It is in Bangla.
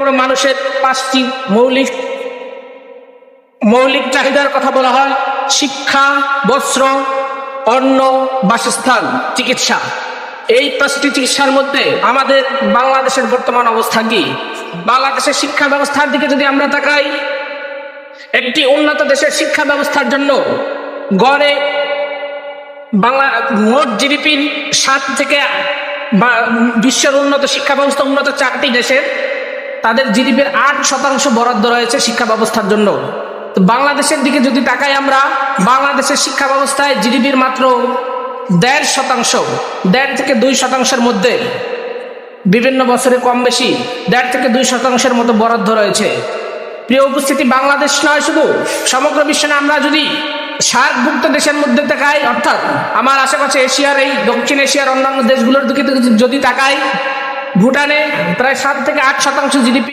কোনো মানুষের 5টি মৌলিক চাহিদার কথা বলা হয়: শিক্ষা, বস্ত্র, অন্ন, বাসস্থান, চিকিৎসা। এই 5টি চিকিৎসার মধ্যে আমাদের বাংলাদেশের বর্তমান অবস্থা কি? বাংলাদেশের শিক্ষা ব্যবস্থার দিকে যদি আমরা তাকাই, একটি উন্নত দেশের শিক্ষা ব্যবস্থার জন্য গড়ে মোট জিডিপির 7 থেকে বিশ্বের উন্নত শিক্ষা ব্যবস্থা উন্নত 4টি দেশের তাদের জিডিপির 8% বরাদ্দ রয়েছে শিক্ষা ব্যবস্থার জন্য। তো বাংলাদেশের দিকে যদি তাকাই আমরা, বাংলাদেশের শিক্ষা ব্যবস্থায় জিডিপির মাত্র 1.5%, 1.5 থেকে 2%-এর মধ্যে বিভিন্ন বছরে কম বেশি 1.5 থেকে 2%-এর মতো বরাদ্দ রয়েছে। প্রিয় উপস্থিতি, বাংলাদেশ নয়, শুধু সমগ্র বিশ্বে আমরা যদি সার্কভুক্ত দেশের মধ্যে তাকাই, অর্থাৎ আমার আশেপাশে এশিয়ার, এই দক্ষিণ এশিয়ার অন্যান্য দেশগুলোর দিকে যদি তাকাই, ভুটানে প্রায় 7 থেকে 8% জিডিপি।